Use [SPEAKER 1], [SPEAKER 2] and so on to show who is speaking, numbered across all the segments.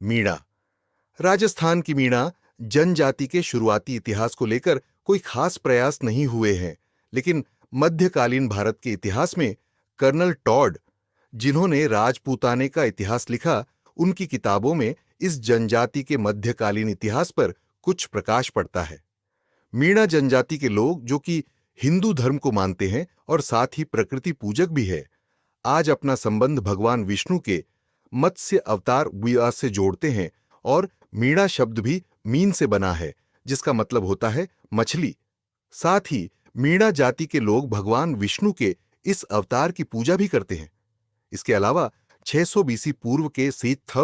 [SPEAKER 1] मीणा। राजस्थान की मीणा जनजाति के शुरुआती इतिहास को लेकर कोई खास प्रयास नहीं हुए हैं, लेकिन मध्यकालीन भारत के इतिहास में कर्नल टॉड, जिन्होंने राजपूताने का इतिहास लिखा, उनकी किताबों में इस जनजाति के मध्यकालीन इतिहास पर कुछ प्रकाश पड़ता है। मीणा जनजाति के लोग, जो कि हिंदू धर्म को मानते हैं और साथ ही प्रकृति पूजक भी है, आज अपना संबंध भगवान विष्णु के मत्स्य अवतार व्यास से जोड़ते हैं और मीणा शब्द भी मीन से बना है, जिसका मतलब होता है मछली। साथ ही मीणा जाति के लोग भगवान विष्णु के इस अवतार की पूजा भी करते हैं। इसके अलावा 600 बीसी पूर्व के सीथ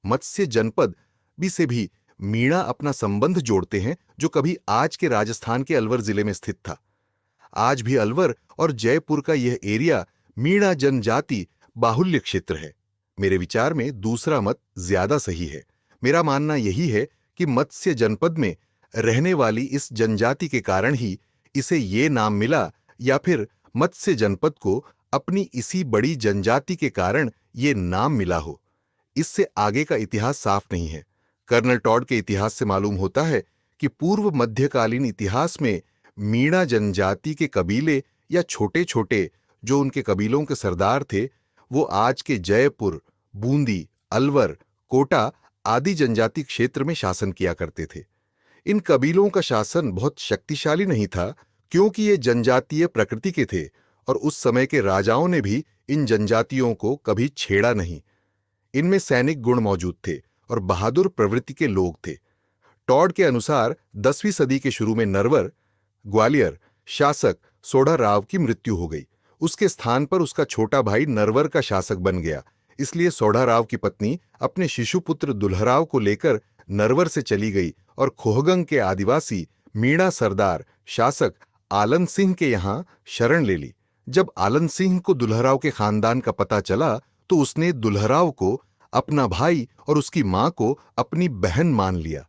[SPEAKER 1] मत्स्य जनपद भी से भी मीणा अपना संबंध जोड़ते हैं, जो कभी आज के राजस्थान के अलवर जिले में स्थित था। आज भी अलवर और जयपुर का यह एरिया मीणा जनजाति बाहुल्य क्षेत्र है। मेरे विचार में दूसरा मत ज्यादा सही है। मेरा मानना यही है कि मत्स्य जनपद में रहने वाली इस जनजाति के कारण ही इसे ये नाम मिला, या फिर मत्स्य जनपद को अपनी इसी बड़ी जनजाति के कारण ये नाम मिला हो। इससे आगे का इतिहास साफ नहीं है। कर्नल टॉड के इतिहास से मालूम होता है कि पूर्व मध्यकालीन इतिहास में मीणा जनजाति के कबीले या छोटे छोटे जो उनके कबीलों के सरदार थे, वो आज के जयपुर, बूंदी, अलवर, कोटा आदि जनजाति क्षेत्र में शासन किया करते थे। इन कबीलों का शासन बहुत शक्तिशाली नहीं था, क्योंकि ये जनजातीय प्रकृति के थे और उस समय के राजाओं ने भी इन जनजातियों को कभी छेड़ा नहीं। इनमें सैनिक गुण मौजूद थे और बहादुर प्रवृत्ति के लोग थे। टॉड के अनुसार 10वीं सदी के शुरू में नरवर, ग्वालियर शासक सोढ़ा राव की मृत्यु हो गई। उसके स्थान पर उसका छोटा भाई नरवर का शासक बन गया। इसलिए सोढ़ा राव की पत्नी अपने शिशुपुत्र दुल्हराव को लेकर नरवर से चली गई और खोहगंग के आदिवासी मीणा सरदार शासक आलन सिंह के यहां शरण ले ली। जब आलन सिंह को दुल्हराव के खानदान का पता चला, तो उसने दुल्हराव को अपना भाई और उसकी मां को अपनी बहन मान लिया।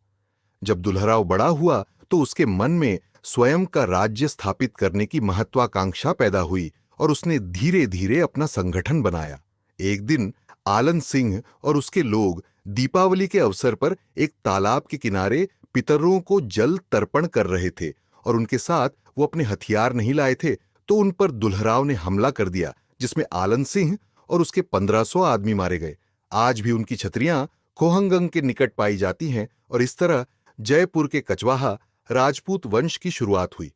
[SPEAKER 1] जब दुल्हराव बड़ा हुआ, तो उसके मन में स्वयं का राज्य स्थापित करने की महत्वाकांक्षा पैदा हुई और उसने धीरे धीरे अपना संगठन बनाया। एक दिन आलन सिंह और उसके लोग दीपावली के अवसर पर एक तालाब के किनारे पितरों को जल तर्पण कर रहे थे और उनके साथ वो अपने हथियार नहीं लाए थे, तो उन पर दुल्हराव ने हमला कर दिया, जिसमें आलन सिंह और उसके 1500 आदमी मारे गए। आज भी उनकी छतरियां खोहंगंग के निकट पाई जाती हैं और इस तरह जयपुर के कचवाहा राजपूत वंश की शुरुआत हुई।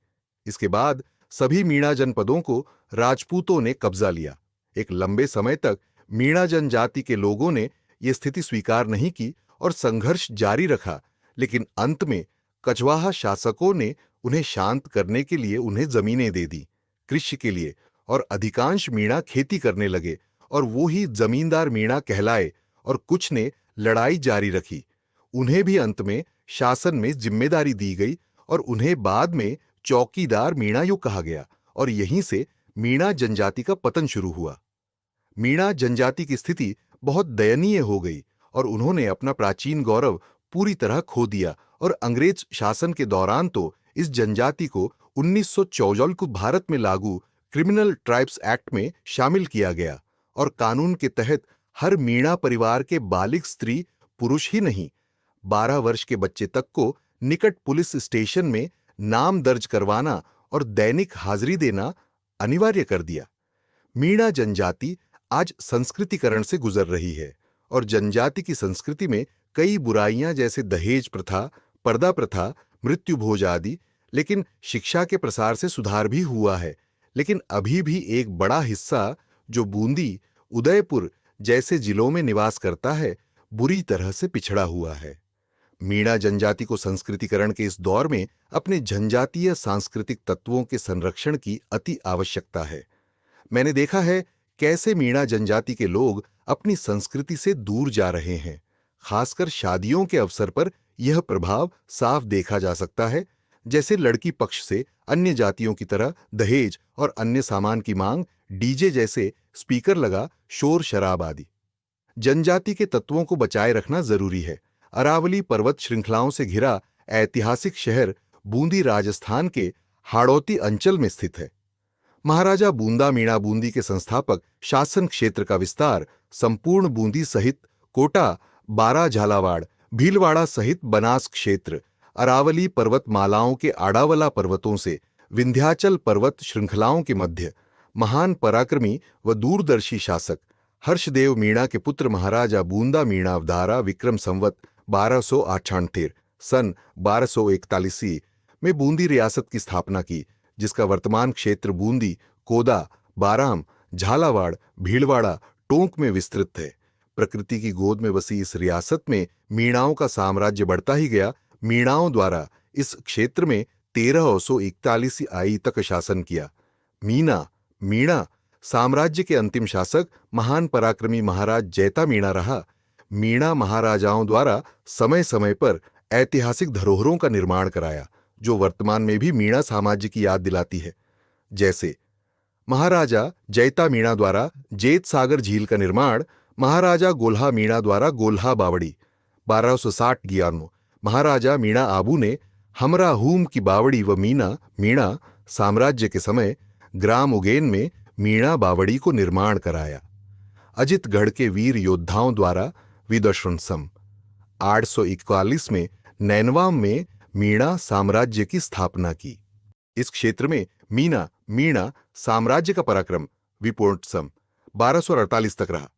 [SPEAKER 1] इसके बाद सभी मीणा जनपदों को राजपूतों ने कब्जा लिया। एक लंबे समय तक मीणा जनजाति के लोगों ने यह स्थिति स्वीकार नहीं की और संघर्ष जारी रखा, लेकिन अंत में कचवाहा शासकों ने उन्हें शांत करने के लिए उन्हें जमीनें दे दी कृषि के लिए, और अधिकांश मीणा खेती करने लगे और वो ही जमींदार मीणा कहलाए, और कुछ ने लड़ाई जारी रखी। उन्हें भी अंत में शासन में जिम्मेदारी दी गई और उन्हें बाद में चौकीदार मीणायु कहा गया, और यहीं से मीणा जनजाति का पतन शुरू हुआ। मीणा जनजाति की स्थिति बहुत दयनीय हो गई और उन्होंने अपना प्राचीन गौरव पूरी तरह खो दिया, और अंग्रेज शासन के दौरान तो इस जनजाति को 1914 को भारत में लागू क्रिमिनल ट्राइब्स एक्ट में शामिल किया गया और कानून के तहत हर मीणा परिवार के बालिग स्त्री पुरुष ही नहीं, 12 वर्ष के बच्चे तक को निकट पुलिस स्टेशन में नाम दर्ज करवाना और दैनिक हाजिरी देना अनिवार्य कर दिया। मीणा जनजाति आज संस्कृतिकरण से गुजर रही है और जनजाति की संस्कृति में कई बुराइयां जैसे दहेज प्रथा, पर्दा प्रथा, मृत्यु भोज आदि, लेकिन शिक्षा के प्रसार से सुधार भी हुआ है। लेकिन अभी भी एक बड़ा हिस्सा जो बूंदी, उदयपुर जैसे जिलों में निवास करता है, बुरी तरह से पिछड़ा हुआ है। मीणा जनजाति को संस्कृतिकरण के इस दौर में अपने जनजातीय सांस्कृतिक तत्वों के संरक्षण की अति आवश्यकता है। मैंने देखा है कैसे मीणा जनजाति के लोग अपनी संस्कृति से दूर जा रहे हैं। खासकर शादियों के अवसर पर यह प्रभाव साफ देखा जा सकता है, जैसे लड़की पक्ष से अन्य जातियों की तरह दहेज और अन्य सामान की मांग, डीजे जैसे स्पीकर लगा शोर शराब आदि। जनजाति के तत्वों को बचाए रखना जरूरी है। अरावली पर्वत श्रृंखलाओं से घिरा ऐतिहासिक शहर बूंदी राजस्थान के हाड़ौती अंचल में स्थित है। महाराजा बूंदा मीणा बूंदी के संस्थापक शासन क्षेत्र का विस्तार संपूर्ण बूंदी सहित कोटा, बारा झालावाड़, भीलवाड़ा सहित बनास क्षेत्र, अरावली पर्वतमालाओं के आड़ावला पर्वतों से विंध्याचल पर्वत श्रृंखलाओं के मध्य महान पराक्रमी व दूरदर्शी शासक हर्षदेव मीणा के पुत्र महाराजा बूंदा मीणा अवधारा विक्रम संवत 1278 सन 1241 में बूंदी रियासत की स्थापना की, जिसका वर्तमान क्षेत्र बूंदी, कोदा, बाराम, झालावाड़, भीलवाड़ा, टोंक में विस्तृत है। प्रकृति की गोद में बसी इस रियासत में मीणाओं का साम्राज्य बढ़ता ही गया। मीणाओं द्वारा इस क्षेत्र में 1341 आई तक शासन किया। मीणा साम्राज्य के अंतिम शासक महान पराक्रमी महाराज जैता मीणा रहा। मीणा महाराजाओं द्वारा समय समय पर ऐतिहासिक धरोहरों का निर्माण कराया, जो वर्तमान में भी मीणा साम्राज्य की याद दिलाती है। जैसे महाराजा जैता मीणा द्वारा जेत सागर झील का निर्माण, महाराजा गोल्हा मीणा द्वारा गोल्हा बावड़ी 1260 महाराजा मीणा आबू ने हमरा हूम की बावड़ी व मीणा साम्राज्य के समय ग्राम उगेन में मीणा बावड़ी को निर्माण कराया। अजितगढ़ के वीर योद्धाओं द्वारा विदर्शनसम 841 में नैनवाम में मीणा साम्राज्य की स्थापना की। इस क्षेत्र में मीणा साम्राज्य का पराक्रम विपोर्टसम 1248 तक रहा।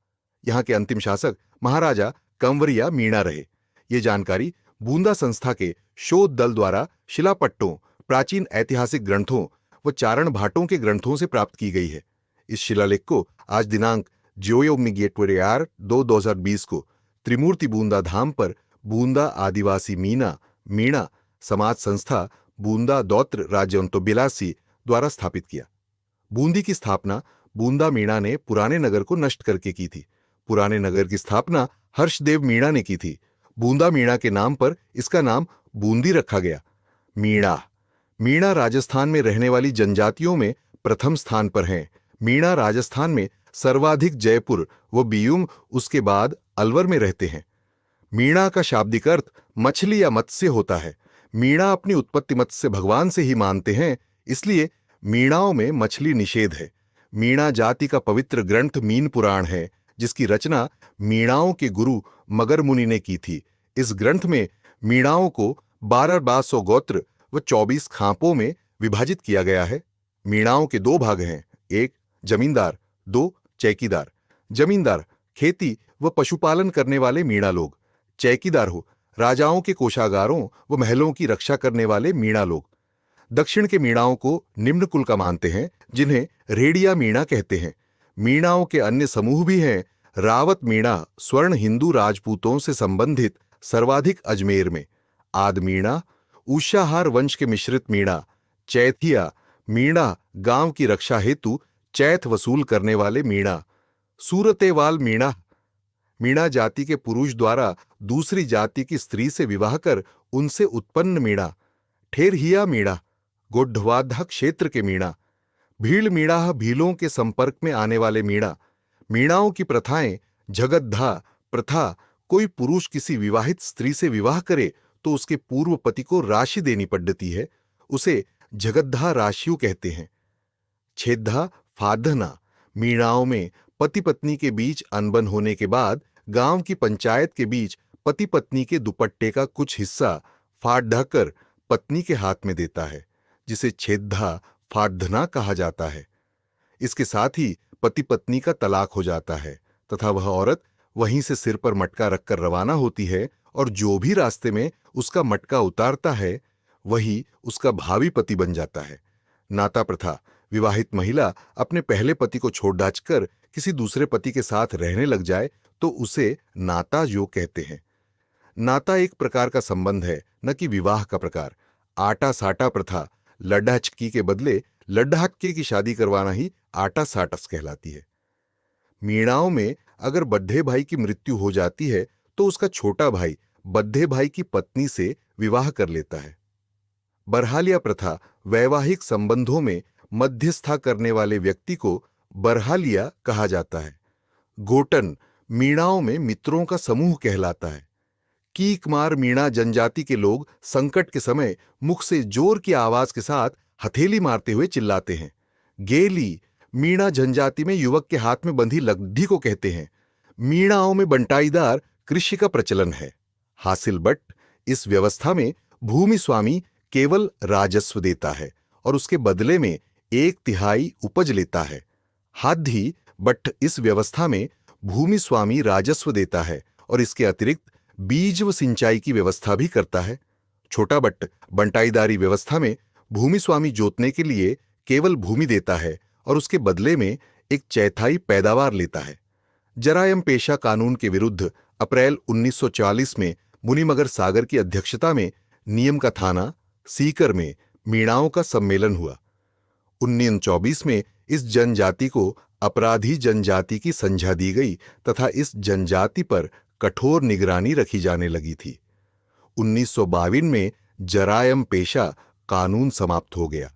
[SPEAKER 1] यहाँ के अंतिम शासक महाराजा कंवरिया मीणा रहे। ये जानकारी बूंदा संस्था के शोध दल द्वारा शिलापट्टों, प्राचीन ऐतिहासिक ग्रंथों व चारण भाटों के ग्रंथों से प्राप्त की गई है। इस शिलालेख को आज दिनांक 2020 को त्रिमूर्ति बूंदा धाम पर बूंदा आदिवासी मीणा समाज संस्था बूंदा दौत्र राज्यंतो बिलासी द्वारा स्थापित किया। बूंदी की स्थापना बूंदा मीणा ने पुराने नगर को नष्ट करके की थी। पुराने नगर की स्थापना हर्षदेव मीणा ने की थी। बूंदा मीणा के नाम पर इसका नाम बूंदी रखा गया। मीणा राजस्थान में रहने वाली जनजातियों में प्रथम स्थान पर हैं। मीणा राजस्थान में सर्वाधिक जयपुर व बियूम, उसके बाद अलवर में रहते हैं। मीणा का शाब्दिक अर्थ मछली या मत्स्य होता है। मीणा अपनी उत्पत्ति मत्स्य भगवान से ही मानते हैं, इसलिए मीणाओं में मछली निषेध है। मीणा जाति का पवित्र ग्रंथ मीन पुराण है, जिसकी रचना मीणाओं के गुरु मगर मुनि ने की थी। इस ग्रंथ में मीणाओं को 1200 गोत्र व 24 खांपों में विभाजित किया गया है। मीणाओं के दो भाग हैं, एक जमींदार, दो चैकीदार। जमींदार खेती व पशुपालन करने वाले मीणा लोग। चैकीदार हो राजाओं के कोषागारों व महलों की रक्षा करने वाले मीणा लोग। दक्षिण के मीणाओं को निम्न कुल का मानते हैं, जिन्हें रेडिया मीणा कहते हैं। मीणाओं के अन्य समूह भी हैं। रावत मीणा स्वर्ण हिंदू राजपूतों से संबंधित सर्वाधिक अजमेर में। आद मीणा ऊषाहार वंश के मिश्रित मीणा। चैथिया मीणा गांव की रक्षा हेतु चैथ वसूल करने वाले मीणा। सूरतेवाल मीणा जाति के पुरुष द्वारा दूसरी जाति की स्त्री से विवाह कर उनसे उत्पन्न मीणा। ठेरहिया मीणा गोड्ढवाधा क्षेत्र के मीणा। भील मीणा भीलों के संपर्क में आने वाले मीणा। मीणाओं की प्रथाएं झगद्धा प्रथा, कोई पुरुष किसी विवाहित स्त्री से विवाह करे तो उसके पूर्व पति को राशि देनी पड़ती है, उसे झगद्धा राशियों कहते हैं। छेद्धा फाधना मीणाओं में पति पत्नी के बीच अनबन होने के बाद गांव की पंचायत के बीच पति पत्नी के दुपट्टे का कुछ हिस्सा फाड़ कर पत्नी के हाथ में देता है, जिसे छेद्धा फाड़ना कहा जाता है। इसके साथ ही पति पत्नी का तलाक हो जाता है तथा वह औरत वहीं से सिर पर मटका रखकर रवाना होती है, और जो भी रास्ते में उसका मटका उतारता है वही उसका भावी पति बन जाता है। नाता प्रथा, विवाहित महिला अपने पहले पति को छोड़ डाचकर किसी दूसरे पति के साथ रहने लग जाए तो उसे नाता योग कहते हैं। नाता एक प्रकार का संबंध है, न कि विवाह का प्रकार। आटा साटा प्रथा, लड्ढा चक्की के बदले लड्ढा हक्के की शादी करवाना ही आटा साटस कहलाती है। मीणाओं में अगर बड्ढे भाई की मृत्यु हो जाती है तो उसका छोटा भाई बड्ढे भाई की पत्नी से विवाह कर लेता है। बरहालिया प्रथा, वैवाहिक संबंधों में मध्यस्थता करने वाले व्यक्ति को बरहालिया कहा जाता है। गोटन मीणाओं में मित्रों का समूह कहलाता है। कीकमार मीणा जनजाति के लोग संकट के समय मुख से जोर की आवाज के साथ हथेली मारते हुए चिल्लाते हैं। गेली मीणा जनजाति में युवक के हाथ में बंधी लड्ढी को कहते हैं। मीणाओं में बंटाईदार कृषि का प्रचलन है। हासिल बट इस व्यवस्था में भूमि स्वामी केवल राजस्व देता है और उसके बदले में 1/3 उपज लेता है। हाथी बट इस व्यवस्था में भूमि स्वामी राजस्व देता है और इसके अतिरिक्त बीज व सिंचाई की व्यवस्था भी करता है। छोटा बट बंटाईदारी व्यवस्था में भूमि स्वामी जोतने के लिए केवल भूमि देता है और उसके बदले में 1/4 पैदावार लेता है। जरायम पेशा कानून के विरुद्ध अप्रैल 1940 में मुनिमगर सागर की अध्यक्षता में नियम का थाना सीकर में मीणाओं का सम्मेलन हुआ। 1924 में इस जनजाति को अपराधी जनजाति की संज्ञा दी गई तथा इस जनजाति पर कठोर निगरानी रखी जाने लगी थी। 1952 में जरायम पेशा कानून समाप्त हो गया।